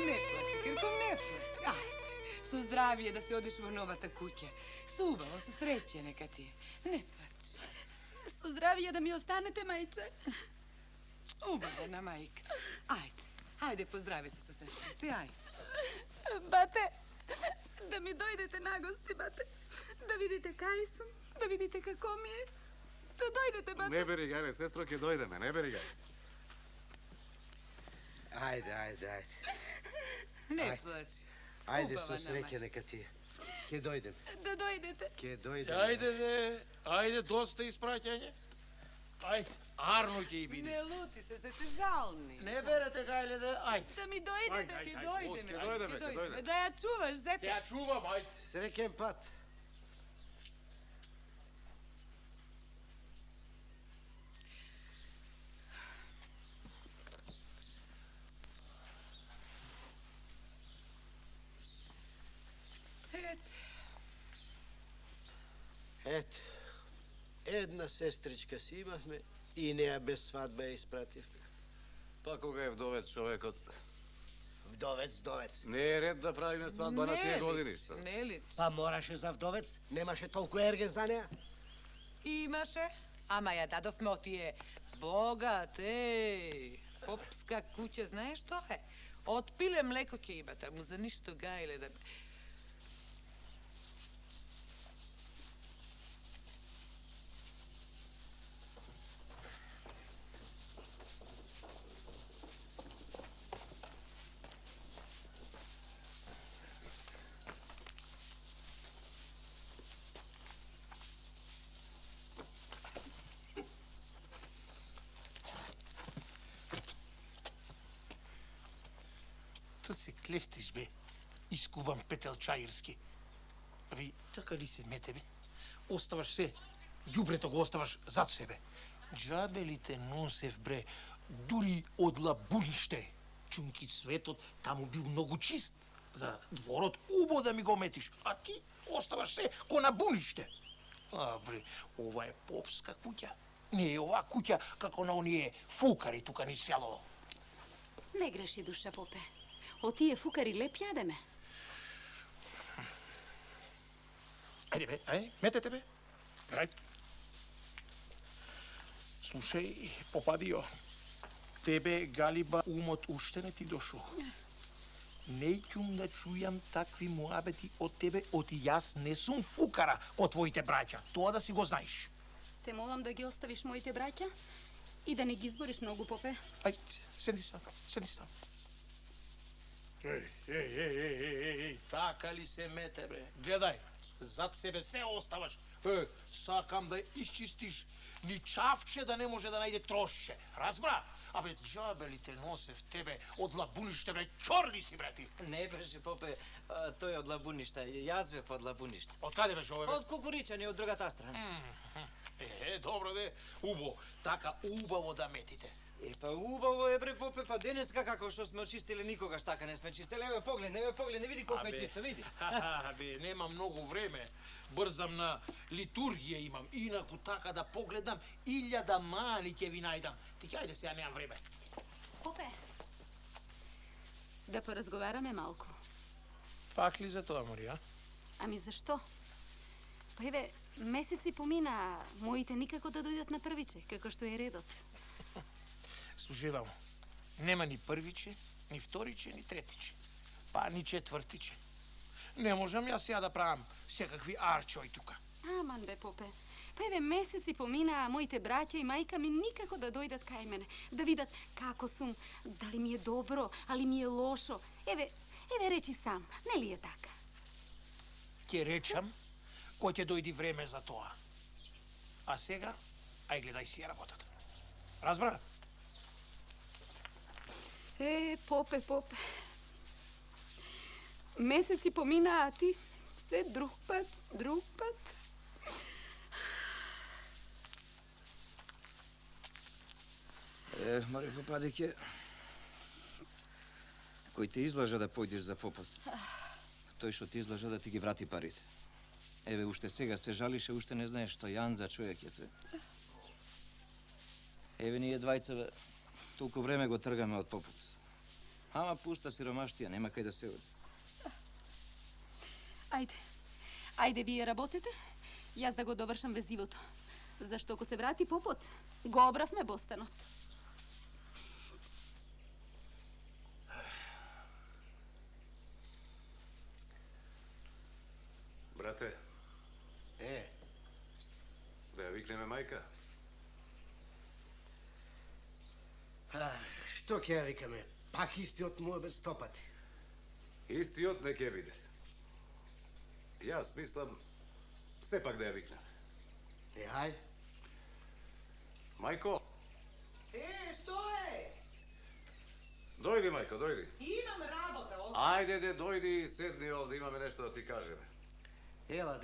Ne plači, Kirko, ne plači. Ajde, su zdravije da si odiš u novata kuće. Subavo su sreće neka ti je. Ne plači. Su zdravije da mi ostanete, majče. Ubavena majka. Ajde, pozdravi se su sestri. Ti ajde. Bate, da mi dojdete na gosti, bate. Da vidite kaj sam, da vidite kako mi je. Da dojdete, bate. Ne beri ga, sestro, ke dojdeme, ne beri ga. Ajde. Ne plači. Ajde, su sreće neka ti je. Ke dojdem. Da dojdete. Ke dojdem. Ajde, dosta ispraćanje. Ajde, Arno će i biti. Ne luti se, ste žalni. Ne berete gajle da, ajde. Da mi dojdete. Ti dojdeme. Da ja čuvaš, zete. Ja čuvam, ajde. Srećen pat. Ето, една сестричка си имахме и нея без сватба я изпратихме. Pa koga je vdovec čovekot? Вдовец. Не е ред да правиме сватба на тия години. Ne liči. Па мораше за вдовец, немаше толкова ерген за нея. Imaše, ama ja dadofme od tije bogate, popska kuća, znaš što je? Od pile mleko ke imate, mu za ništo gajle da... Tu se kleftiš, be, iskubam Петел Чаирски. Аби, така ли се мете, бе? Оставаш се, ѓубрето го оставаш зад себе. Джабе ли те носев, бре, дури од лабуниште. Чунки светот таму бил многу чист. За дворот убо да ми го метиш, а ти оставаш се ко на буниште. А, бре, ова е попска куќа. Не е ова куќа како на оние фукари тука низ село. Ne greši, duša, pope. O tije fukari lep jademe. Ajde, bе, ajde, метете, бе. Грај. Слушај, попадио. Тебе, Галиба, умот уште не ти дошо. Не ќум да чујам такви муабети од тебе, оти јас не сум фукара од твоите браќа. Тоа да си го знаеш. Te molam da gi ostaviš mojite braća i da ne gi izboriš mnogo, pope. Ајде, седи стан. Еј, така ли се мете, бре? Гледај, зад себе се оставаш. Сакам да исчистиш, ни чавче да не може да најде трошче. Разбра? Абе, џабе ли те носев тебе од лабуниште, бре, чорни си, бре, ти. Не беше, попе, тој од лабуништа, јас бев од лабуништа. Од каде беше ове, бе? Од Кукуричани, од другата страна. Добро де, убаво, така убаво да метите. Па убаво е, бре, попе, па денеска како што сме очистиле, никогаш така не сме чистеле. Еве, погледни, види колку е чисто, види. Абе, нема многу време. Брзам на литургија имам. Инаку така да погледам, 1000 мани ќе ви најдам. Ти ајде сега, немам време. Pope, da porazgovarame malko. Пак ли за тоа, Марија? Ами защо? Pa ewe, meseci pomina, моите никако да дојдат на првиче, како што е редот. Служи вам, нема ни првиче, ни вториче, ни третиче, па ни четвртиче. Не можам јас сега да правам секакви арчои тука. Аман бе, попе. Па еве, месеци помина, моите браќа и мајка ми никако да дојдат кај мене, да видат како сум, дали ми е добро, али ми е лошо. Еве речи сам, нели е така? Ќе речам, кој ќе дојди време за тоа. А сега, ај гледај си ја работата. Разбра? Попе. Месеци помина, а ти се друг пат. Мари Попадике, кој те излажа да појдеш за попот, тој што ти излажа да ти ги врати парите. Еве, уште сега се жалише, уште не знаеш што јан за човек е тој. Еве, ние двајца толку време го тргаме од попот. Ама пуста сиромаштија, нема кај да се оди. Ајде вие работете, јас да го довршам везивото. Зашто ако се врати попот, го обравме бостанот. Брате, да ја викнеме мајка? Што ќе ја викаме? Пак истиот муабет 100 пати. Истиот не ќе биде. Јас мислам, сепак да ја викнеме. Ај. Мајко, Што е? дојди, мајко, дојди. Имам работа, Ајде, дојди и седни овде, имаме нешто да ти кажеме. Ела.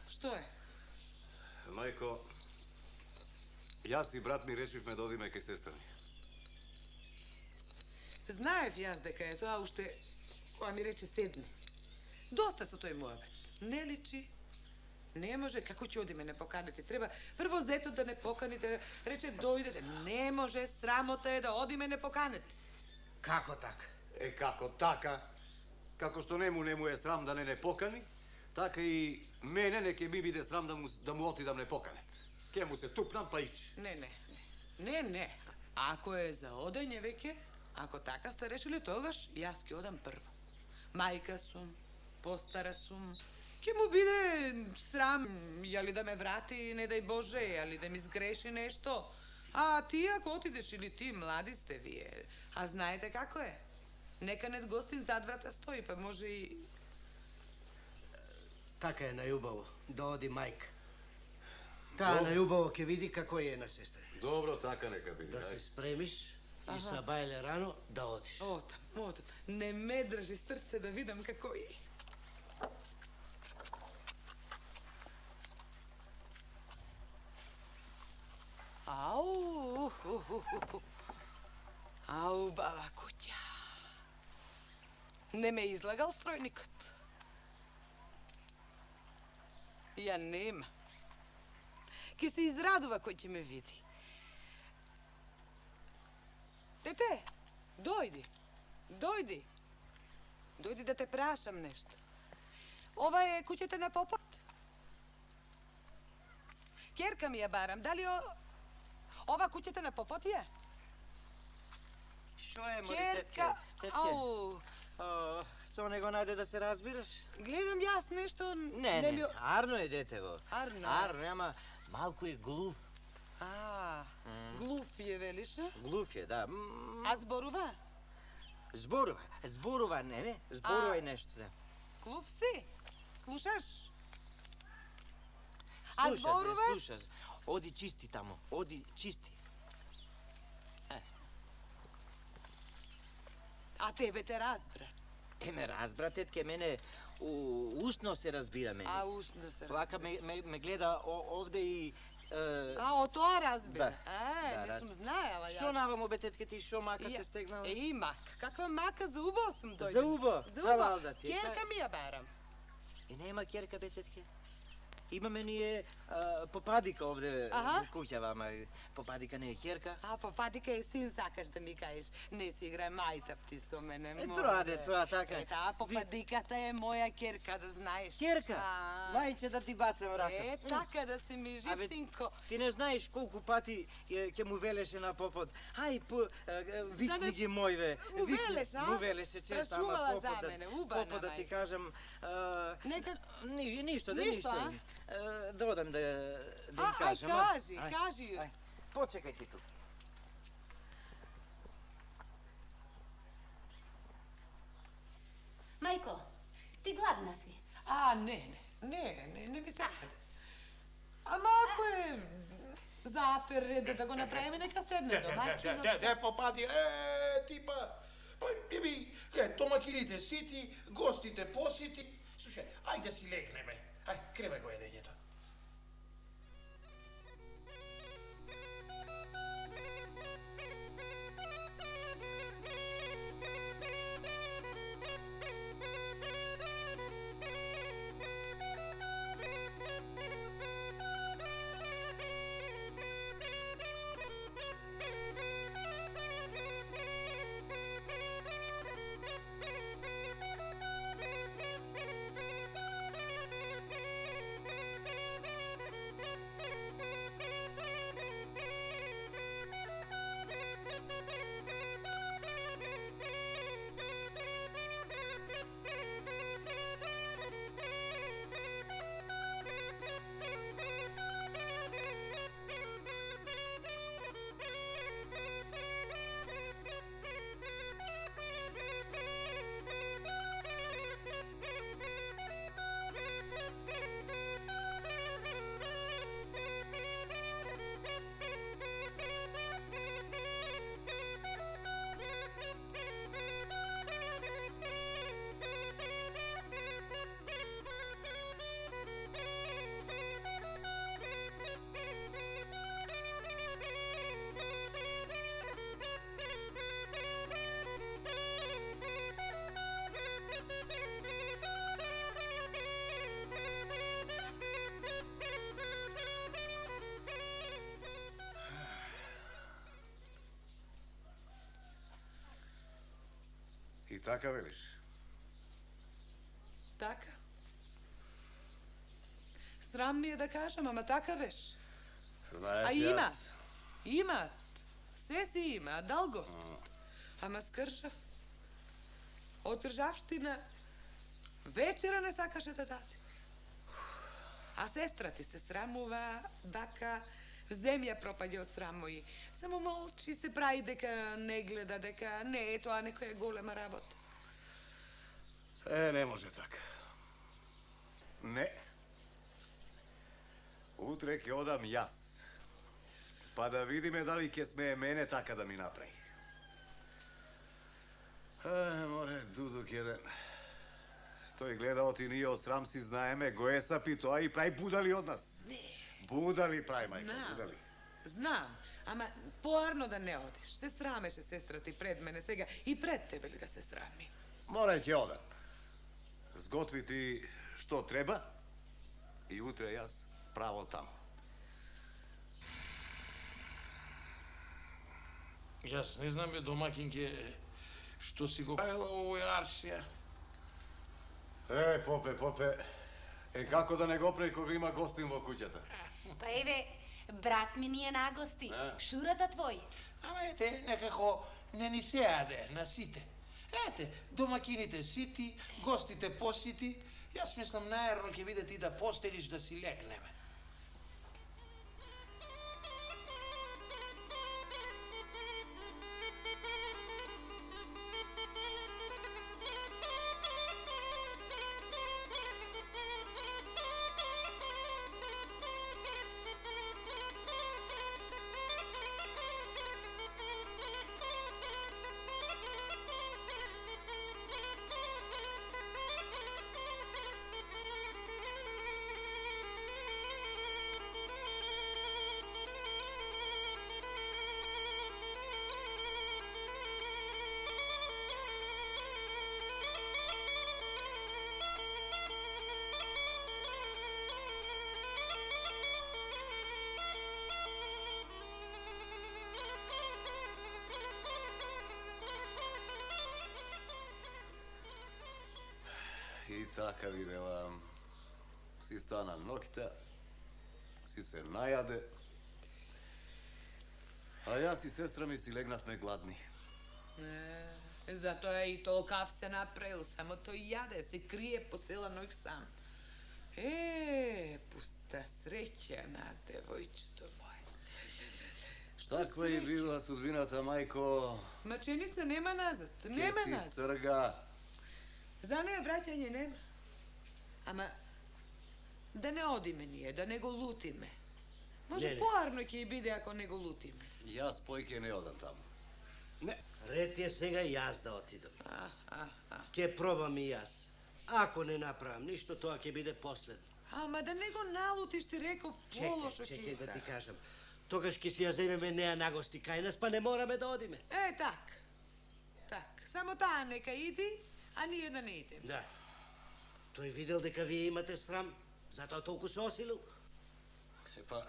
Што е? Мајко, јас и брат ми решивме да одиме кај сестра ми. Знаев јас дека е тоа уште кога ми рече седни. Доста со тој муабет. Не личи. Не може, како ќе одиме не поканите? Треба прво зетот да не поканите, рече дојдете. Не може, срамота е да одиме не поканите. Како така? Како така? Како што нему е срам да не покани, така и мене не ќе ми биде срам да му отидам не поканет. Ке му се тупнам па ич. Не. Ако е за одење веќе, ако така сте решили, тогаш јас ќе одам прво. Мајка сум, постара сум. Ке му биде срам, јали да ме врати, не дај Боже, јали да ми сгреши нешто. А ти ако отидеш или ти, млади сте вие, а знаете како е? Нека нет гостин зад врата стои, па може и... Така е најубаво, да оди мајка. Таа најубаво ќе види како е на сестра. Добро, така нека биде. Да се спремиш и са бајле рано да одиш. Отам. Не ме држи срце да видам како е. Ау, баба куќа. Не ме излагал стројникот. Ја нема. Ке се израдува кој ќе ме види. Дете, дојди. Дојди да те прашам нешто. Ова е куќата на попот. Керка ми ја барам. Дали ова куќата на попот е? Шо е, моли тетке? Ау. Со него најде да се разбираш? Гледам јас нешто... Не, арно е детево. Арно, ама малку е глув. Глув е, велиш? Глув е, да. А зборува? Зборува, не, зборува и нешто, да. Глув си? Слушаш? А зборуваш? Слуша. Оди чисти тамо, оди чисти. А тебе те разбра? Ме разбра, тетке, мене устно се разбира мене. Устно се разбира. Вака ме гледа овде и... О тоа разбира? Да. Не сум знаела јас. Шо навамо, бе, тетке, ти шо мака те стегнала? И мак. Каква мака за убо сум дојдена. За убо? За убо. Керка ми ја барам. И нема керка, бе, тетке. Имаме ние попадика овде во куќава, ама попадика не е керка. Попадика е син, сакаш да ми кажеш. Не си играе мајтап ти со мене. Тоа така. Попадиката е моја керка, да знаеш. Керка? Мајче да ти бацам рака. Така да си ми жив, синко. Ти не знаеш колку пати ќе му велеше на попот. Ај, викни ги мојве. Му велеше често, ама попот да ти кажам... Ништо. Да одам да им кажам. Кажи. Почекај ти тук. Мајко, ти гладна си? Не ми сакам. Ама ако е затер ред да го направиме, нека седне домакино. Де попади, типа, домакините сити, гостите посити. Слушај, ајде си легнеме. Ај, креве го едењето. така велиш? Така. Срам ми е да кажам, ама така веш. Знаех А и има. јас. Имат. Се си има, а дал Господ. Ама скржав. Од цржавштина вечера не сакаше да даде. А сестра ти се срамува, дака земја пропаѓа од срам мој. Само молчи, се прави дека не гледа, дека не е тоа некоја голема работа. Не може така. Не. Утре ќе одам јас. Па да видиме дали ќе смее мене така да ми направи. Море, дудук еден. Тој гледа оти ние од срам си знаеме, го есапи тоа и прави будали од нас. Не. Будали прави, мајко, Знам. будали. Знам, ама поарно да не одиш. Се срамеше сестра ти пред мене сега и пред тебе ли да се срами? Море ќе одам. Сготви ти што треба и утре јас право таму. Јас не знам, бе, домакинке, што си го правила овој Арсија. Попе. Како да не го прави кога има гостин во куќата? Па еве, брат ми ни е на гости. Шурата твој. Ама ете, некако не ни се јаде на сите. Ете, домакините сити, гостите посити. Јас мислам наерно ќе биде ти да постелиш да си легнеме. И така ви велам, си стана ноќта, си се најаде, а јас и сестра ми си легнавме гладни. Затоа и толкав се направил, само тој јаде, се крие по села ноќ сам. Пуста среќа на девојчето моје. Таква и била судбината, мајко. Маченица нема назад, нема Ке си назад. црга. За неја враќање нема. Ама, да не одиме ние, да не го лутиме. Може поарно ќе биде ако не го лутиме. Јас појке не одам таму. Не, ред е сега јас да отидам. Ке пробам и јас. Ако не направам ништо, тоа ќе биде последно. Ама да не го налутиш, ти реков, полошо ќе Чекај да ти стане. кажам. Тогаш ќе си ја земеме неа нагости кај нас, па не мораме да одиме. Так. Само таа нека иди, а ние да не идеме. Да. Тој видел дека вие имате срам, затоа толку се осилил. Па,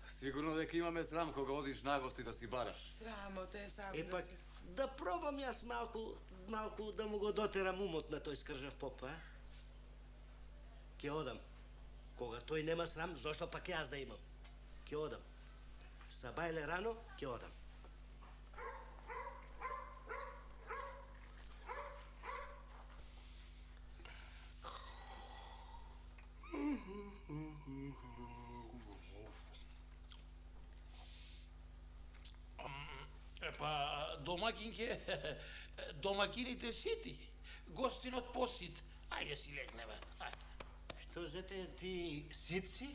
сигурно дека имаме срам кога одиш нагости да си бараш. Срамота е сам Епак, да си... да пробам јас малку да му го дотерам умот на тој скржав поп, а? Ке одам. Кога тој нема срам, зошто пак јас да имам? Ке одам. Сабајле рано, ке одам. Па, домакинке, домакините сити, гостинот посит. Ајде си легнеме. Што зете ти сит си?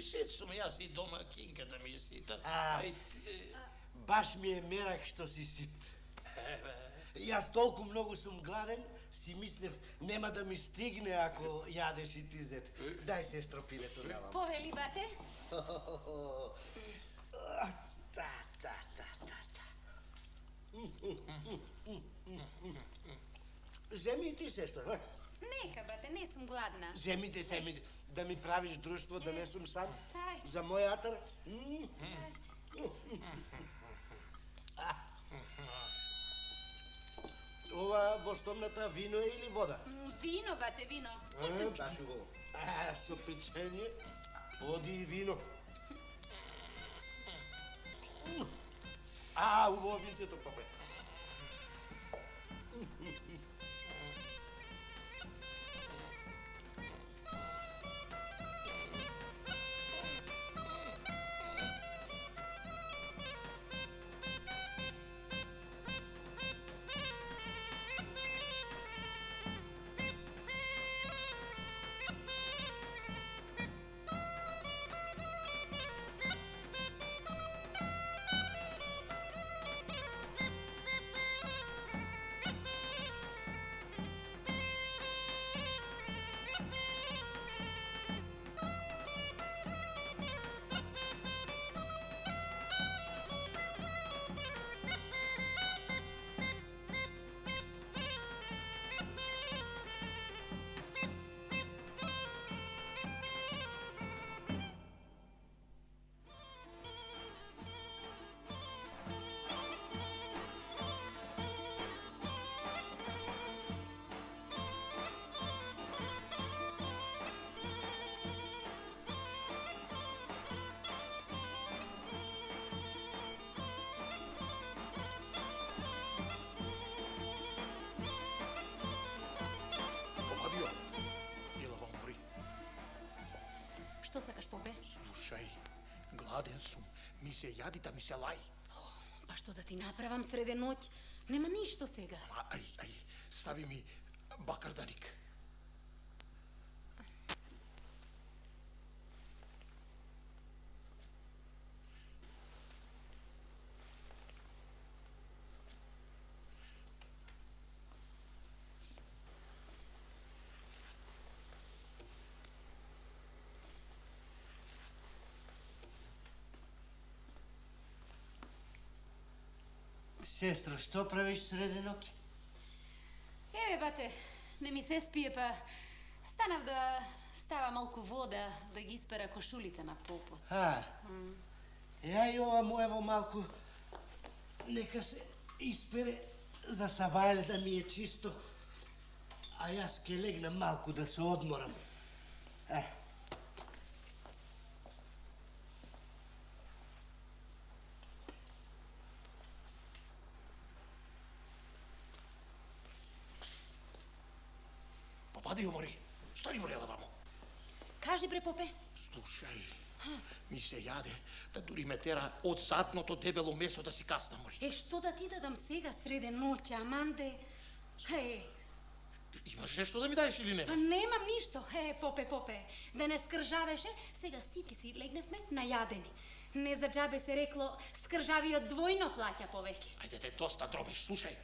Сит сум јас и домакинката ми е сита. Баш ми е мерак што си сит. Јас толку многу сум гладен, си мислев нема да ми стигне ако јадеш и ти зет. Дај сестро пилето давам. Повели, бате? Земи и ти, сестро, не? Нека, бате, не сум гладна. Земите, да ми правиш друштво, да не сум сам. Ајде. За мој атар. постомната вино е или вода? Вино, бате, вино. Баш го. Со печење, води и вино. Убаво винцето, папе. Што сакаш, попе? Слушај, гладен сум, ми се јади да ми се лај. Па што да ти направам среде ноќ? Нема ништо сега. Ај, стави ми бакарданик. Сестро, што правиш среде ноќ? Еве, бате, не ми се спие, па станав да става малку вода, да ги испера кошулите на попот. Ја и ова моево малку, нека се испере за сабајле да ми е чисто, а јас ке легнам малку да се одморам. Попади, умори. Стани врела вамо. Кажи, бре, попе. Слушај, ми се јаде да дури ме тера од задното дебело месо да си касна, мори. Што да ти дадам сега среде ноќ, Аманде? Имаш нешто да ми даеш или Па немаш? немам ништо. Попе. Да не скржавеше, сега сите си легневме најадени. Не за џабе се рекло, скржавиот двојно плаќа повеќе. Ајде те доста дробиш, слушај.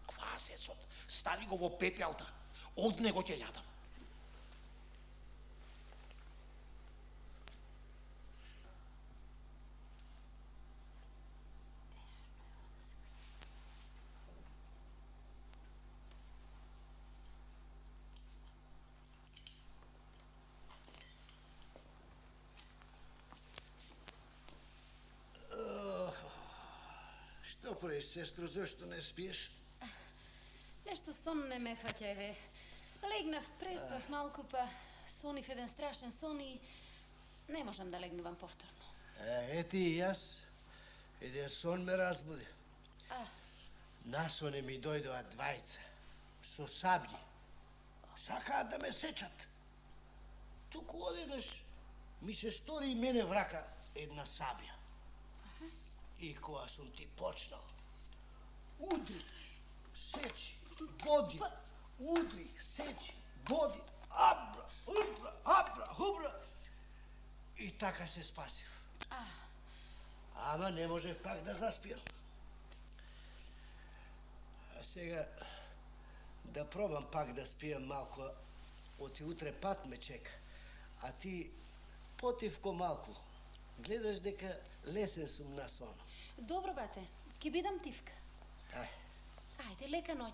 Квасецот. Стави го во пепелта. Од него ќе јадам. Што правиш, сестро, зашто не спиеш? Нешто сон не ме фаќа, еве. Легнав, преспав малку, па сонив еден страшен сон и не можам да легнувам повторно. Ети и јас, еден сон ме разбуди. Насоне ми дојдоа двајца, со сабји. Сакаат да ме сечат. Туку одеднаш ми се стори и мене врака една сабја. И кога сум ти почнал, удри, сечи, боди, удри, сечи, боди, абра, хубра. И така се спасив. Ама не можев пак да заспиам. А сега да пробам пак да спијам малку, оти утре пат ме чека. А ти потивко малку. Гледаш дека лесен сум на соно. Добро, бате, ќе бидам тивка. Ајде, лека ноќ.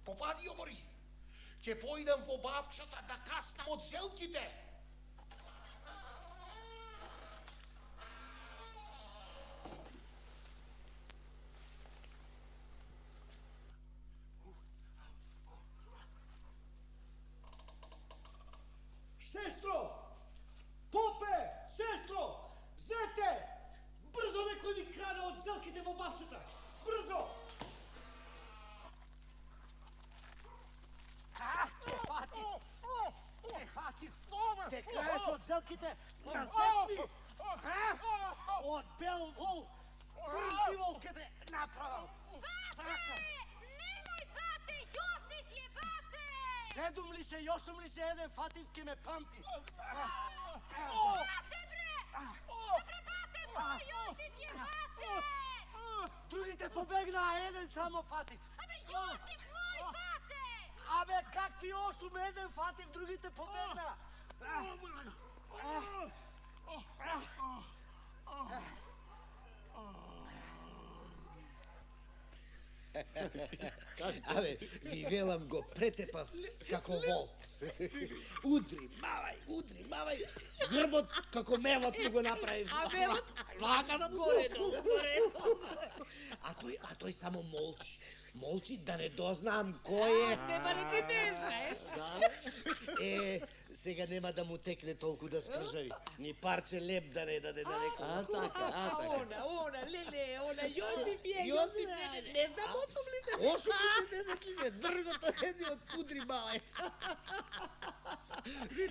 Попади, умори. Ќе поидам во бавчата да каснам од зелките. Те краеш од зелките на зепни! Од бел вол! Први вол ке те направил! Bate! Nemoj, bate! Josif je, bate! 7 li se i 8 li se jedan Fativ ke me pamti? Bate, bre! Dobre, bate, moj Josif je, bate! Другите побегна, а еден само Фатив. Abe, Josif moj, bate! Абе, как ти 8 еден Фатив, другите побегна? Абе, ви велам го претепав како вол. Удри, мавај, грбот како мевот му го направив. А мевот? Лака да му Горе, горе. А тој само молчи да не дознам кој е. Нема ли ти не знаеш? Сега нема да му текне толку да скржави. Ни парче леп да не даде на некој. Она, леле, она, Јосиф е, Јосиф Јосиф, не знам, 8 ли се? 8 ли се, дргото еди од кудри мавај. Не